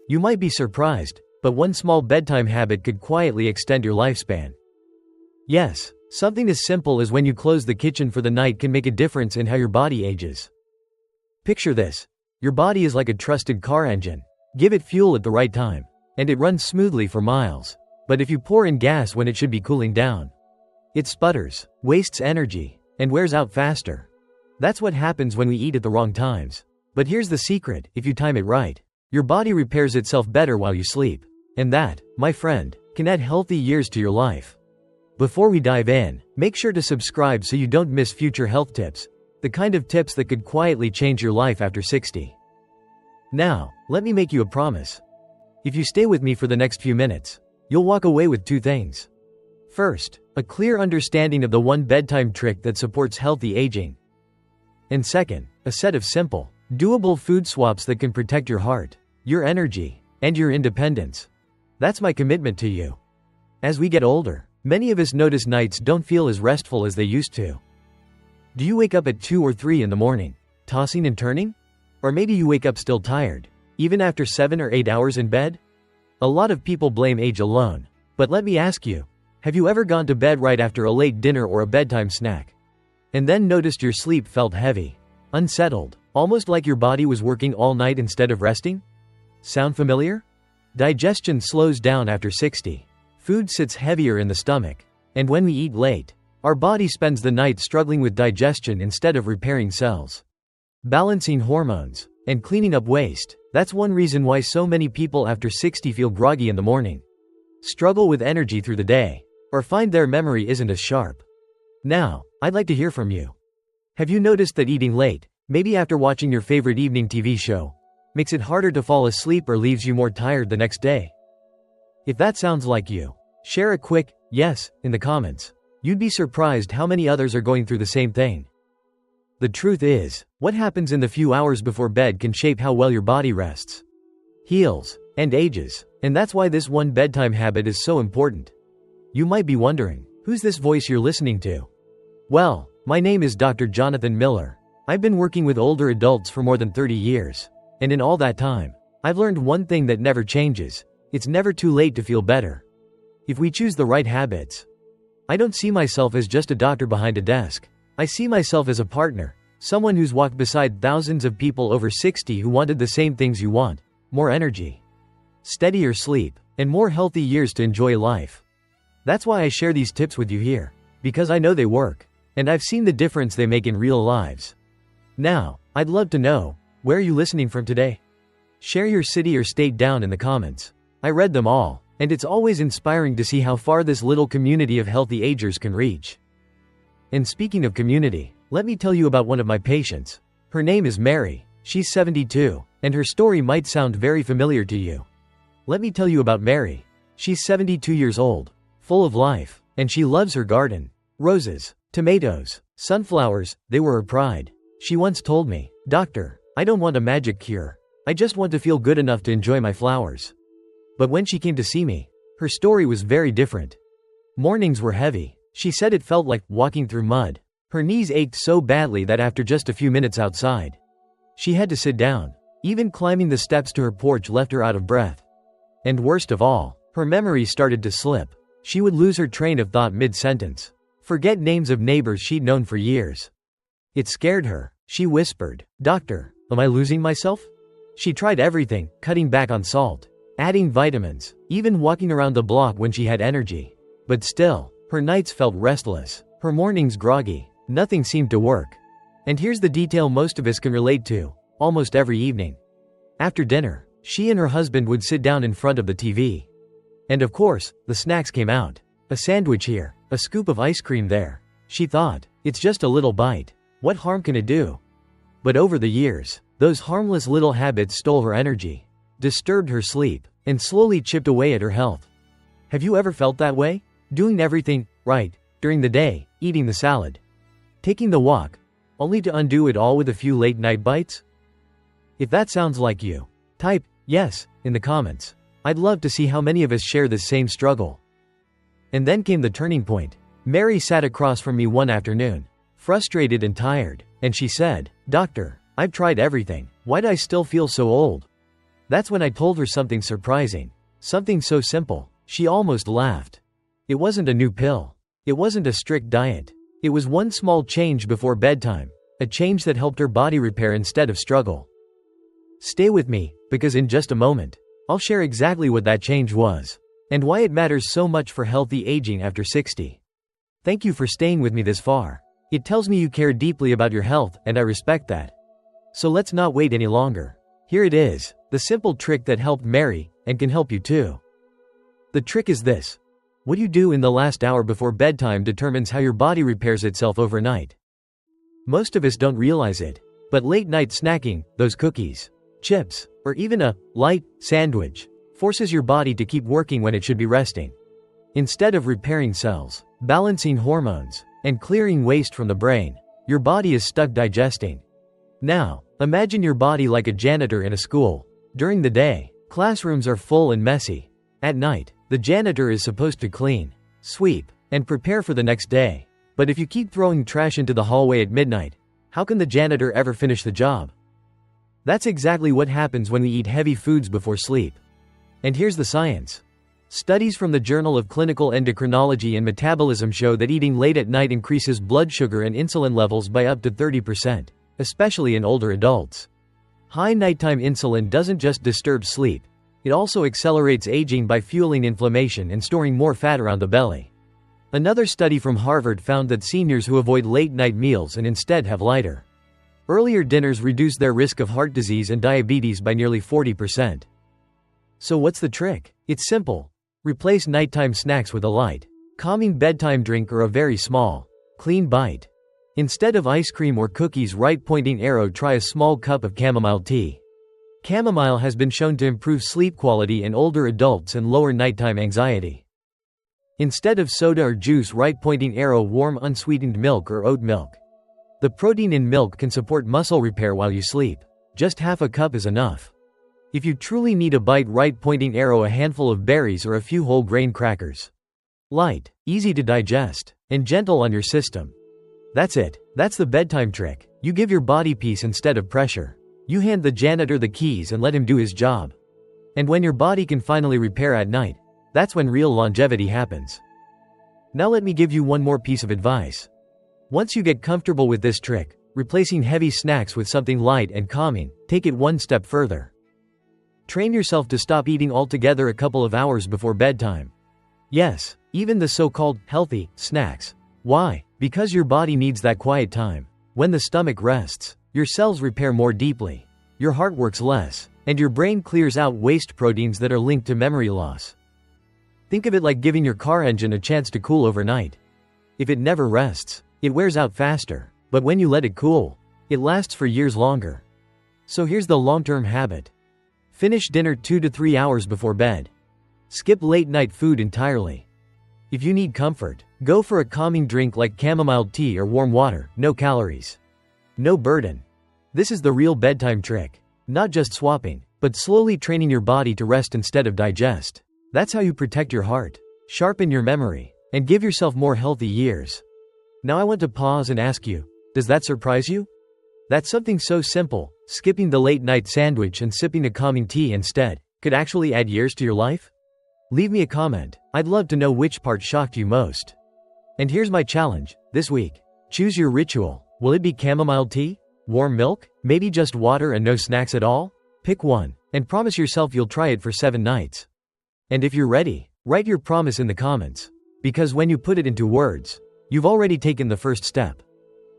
You might be surprised, but one small bedtime habit could quietly extend your lifespan. Yes, something as simple as when you close the kitchen for the night can make a difference in how your body ages. Picture this. Your body is like a trusted car engine. Give it fuel at the right time, and it runs smoothly for miles. But if you pour in gas when it should be cooling down, it sputters, wastes energy, and wears out faster. That's what happens when we eat at the wrong times. But here's the secret: if you time it right, your body repairs itself better while you sleep. And that, my friend, can add healthy years to your life. Before we dive in, make sure to subscribe so you don't miss future health tips, the kind of tips that could quietly change your life after 60. Now, let me make you a promise. If you stay with me for the next few minutes, you'll walk away with two things. First, a clear understanding of the one bedtime trick that supports healthy aging. And second, a set of simple, doable food swaps that can protect your heart, your energy, and your independence. That's my commitment to you. As we get older, many of us notice nights don't feel as restful as they used to. Do you wake up at 2 or 3 in the morning, tossing and turning? Or maybe you wake up still tired, even after 7 or 8 hours in bed? A lot of people blame age alone. But let me ask you, have you ever gone to bed right after a late dinner or a bedtime snack, and then noticed your sleep felt heavy, unsettled, almost like your body was working all night instead of resting? Sound familiar? Digestion slows down after 60. Food sits heavier in the stomach. And when we eat late, our body spends the night struggling with digestion instead of repairing cells, balancing hormones, and cleaning up waste. That's one reason why so many people after 60 feel groggy in the morning, struggle with energy through the day, or find their memory isn't as sharp. Now, I'd like to hear from you. Have you noticed that eating late, maybe after watching your favorite evening TV show, makes it harder to fall asleep or leaves you more tired the next day? If that sounds like you, share a quick yes in the comments. You'd be surprised how many others are going through the same thing. The truth is, what happens in the few hours before bed can shape how well your body rests, heals, and ages. And that's why this one bedtime habit is so important. You might be wondering, who's this voice you're listening to? Well, my name is Dr. Jonathan Miller. I've been working with older adults for more than 30 years. And in all that time, I've learned one thing that never changes. It's never too late to feel better, if we choose the right habits. I don't see myself as just a doctor behind a desk. I see myself as a partner, someone who's walked beside thousands of people over 60 who wanted the same things you want: more energy, steadier sleep, and more healthy years to enjoy life. That's why I share these tips with you here, because I know they work, and I've seen the difference they make in real lives. Now, I'd love to know, where are you listening from today? Share your city or state down in the comments. I read them all, and it's always inspiring to see how far this little community of healthy agers can reach. And speaking of community, let me tell you about one of my patients. Her name is Mary. She's 72, and her story might sound very familiar to you. Let me tell you about Mary. She's 72 years old, full of life, and she loves her garden. Roses, tomatoes, sunflowers, they were her pride. She once told me, "Doctor, I don't want a magic cure. I just want to feel good enough to enjoy my flowers." But when she came to see me, her story was very different. Mornings were heavy. She said it felt like walking through mud. Her knees ached so badly that after just a few minutes outside, she had to sit down. Even climbing the steps to her porch left her out of breath. And worst of all, her memory started to slip. She would lose her train of thought mid-sentence, forget names of neighbors she'd known for years. It scared her. She whispered, "Doctor, am I losing myself?" She tried everything, cutting back on salt, adding vitamins, even walking around the block when she had energy. But still, her nights felt restless, her mornings groggy. Nothing seemed to work. And here's the detail most of us can relate to: almost every evening, after dinner, she and her husband would sit down in front of the TV. And of course, the snacks came out. A sandwich here, a scoop of ice cream there. She thought, it's just a little bite. What harm can it do? But over the years, those harmless little habits stole her energy, disturbed her sleep, and slowly chipped away at her health. Have you ever felt that way? Doing everything right during the day, eating the salad, taking the walk, only to undo it all with a few late-night bites? If that sounds like you, type yes in the comments. I'd love to see how many of us share this same struggle. And then came the turning point. Mary sat across from me one afternoon, frustrated and tired, and she said, "Doctor, I've tried everything. Why do I still feel so old?" That's when I told her something surprising. Something so simple, she almost laughed. It wasn't a new pill. It wasn't a strict diet. It was one small change before bedtime, a change that helped her body repair instead of struggle. Stay with me, because in just a moment, I'll share exactly what that change was, and why it matters so much for healthy aging after 60. Thank you for staying with me this far. It tells me you care deeply about your health, and I respect that. So let's not wait any longer. Here it is, the simple trick that helped Mary, and can help you too. The trick is this. What you do in the last hour before bedtime determines how your body repairs itself overnight. Most of us don't realize it, but late night snacking, those cookies, chips, or even a light sandwich, forces your body to keep working when it should be resting. Instead of repairing cells, balancing hormones, and clearing waste from the brain, your body is stuck digesting. Now, imagine your body like a janitor in a school. During the day, classrooms are full and messy. At night, the janitor is supposed to clean, sweep, and prepare for the next day. But if you keep throwing trash into the hallway at midnight, how can the janitor ever finish the job? That's exactly what happens when we eat heavy foods before sleep. And here's the science. Studies from the Journal of Clinical Endocrinology and Metabolism show that eating late at night increases blood sugar and insulin levels by up to 30%, especially in older adults. High nighttime insulin doesn't just disturb sleep, it also accelerates aging by fueling inflammation and storing more fat around the belly. Another study from Harvard found that seniors who avoid late-night meals and instead have lighter, earlier dinners reduce their risk of heart disease and diabetes by nearly 40%. So what's the trick? It's simple. Replace nighttime snacks with a light, calming bedtime drink or a very small, clean bite. Instead of ice cream or cookies, right-pointing arrow, try a small cup of chamomile tea. Chamomile has been shown to improve sleep quality in older adults and lower nighttime anxiety. Instead of soda or juice, right-pointing arrow, warm unsweetened milk or oat milk. The protein in milk can support muscle repair while you sleep. Just half a cup is enough. If you truly need a bite, right-pointing arrow, a handful of berries or a few whole grain crackers. Light, easy to digest, and gentle on your system. That's it. That's the bedtime trick. You give your body peace instead of pressure. You hand the janitor the keys and let him do his job. And when your body can finally repair at night, that's when real longevity happens. Now let me give you one more piece of advice. Once you get comfortable with this trick, replacing heavy snacks with something light and calming, take it one step further. Train yourself to stop eating altogether a couple of hours before bedtime. Yes, even the so-called healthy snacks. Why? Because your body needs that quiet time. When the stomach rests, your cells repair more deeply, your heart works less, and your brain clears out waste proteins that are linked to memory loss. Think of it like giving your car engine a chance to cool overnight. If it never rests, it wears out faster, but when you let it cool, it lasts for years longer. So here's the long-term habit. Finish dinner 2 to 3 hours before bed. Skip late-night food entirely. If you need comfort, go for a calming drink like chamomile tea or warm water, no calories. No burden. This is the real bedtime trick. Not just swapping, but slowly training your body to rest instead of digest. That's how you protect your heart, sharpen your memory, and give yourself more healthy years. Now I want to pause and ask you, does that surprise you? That something so simple, skipping the late-night sandwich and sipping a calming tea instead, could actually add years to your life? Leave me a comment. I'd love to know which part shocked you most. And here's my challenge, this week. Choose your ritual. Will it be chamomile tea? Warm milk? Maybe just water and no snacks at all? Pick one, and promise yourself you'll try it for 7 nights. And if you're ready, write your promise in the comments. Because when you put it into words, you've already taken the first step.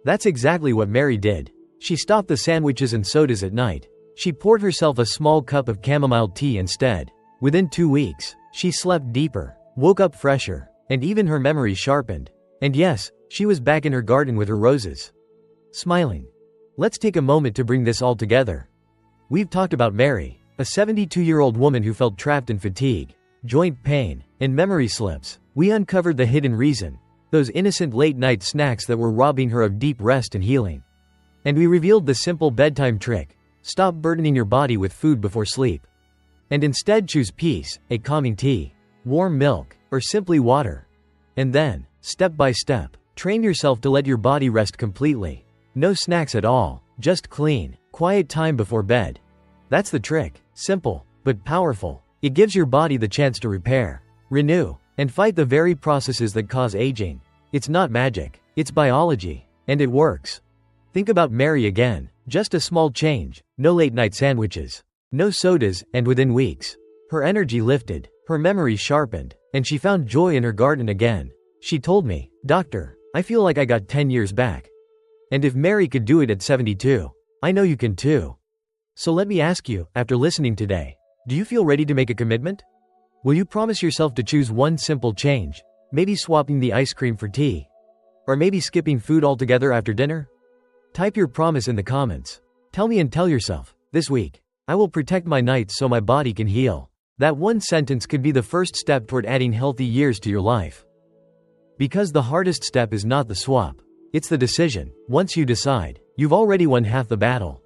That's exactly what Mary did. She stopped the sandwiches and sodas at night. She poured herself a small cup of chamomile tea instead. Within 2 weeks, she slept deeper, woke up fresher, and even her memory sharpened. And yes, she was back in her garden with her roses, smiling. Let's take a moment to bring this all together. We've talked about Mary, a 72-year-old woman who felt trapped in fatigue, joint pain, and memory slips. We uncovered the hidden reason, those innocent late-night snacks that were robbing her of deep rest and healing. And we revealed the simple bedtime trick. Stop burdening your body with food before sleep. And instead choose peace, a calming tea, warm milk, or simply water. And then, step by step, train yourself to let your body rest completely. No snacks at all, just clean, quiet time before bed. That's the trick. Simple, but powerful. It gives your body the chance to repair, renew, and fight the very processes that cause aging. It's not magic, it's biology, and it works. Think about Mary again. Just a small change, no late-night sandwiches, no sodas, and within weeks, her energy lifted, her memory sharpened, and she found joy in her garden again. She told me, "Doctor, I feel like I got 10 years back." And if Mary could do it at 72, I know you can too. So let me ask you, after listening today, do you feel ready to make a commitment? Will you promise yourself to choose one simple change, maybe swapping the ice cream for tea? Or maybe skipping food altogether after dinner? Type your promise in the comments. Tell me and tell yourself, this week, I will protect my nights so my body can heal. That one sentence could be the first step toward adding healthy years to your life. Because the hardest step is not the swap, it's the decision. Once you decide, you've already won half the battle.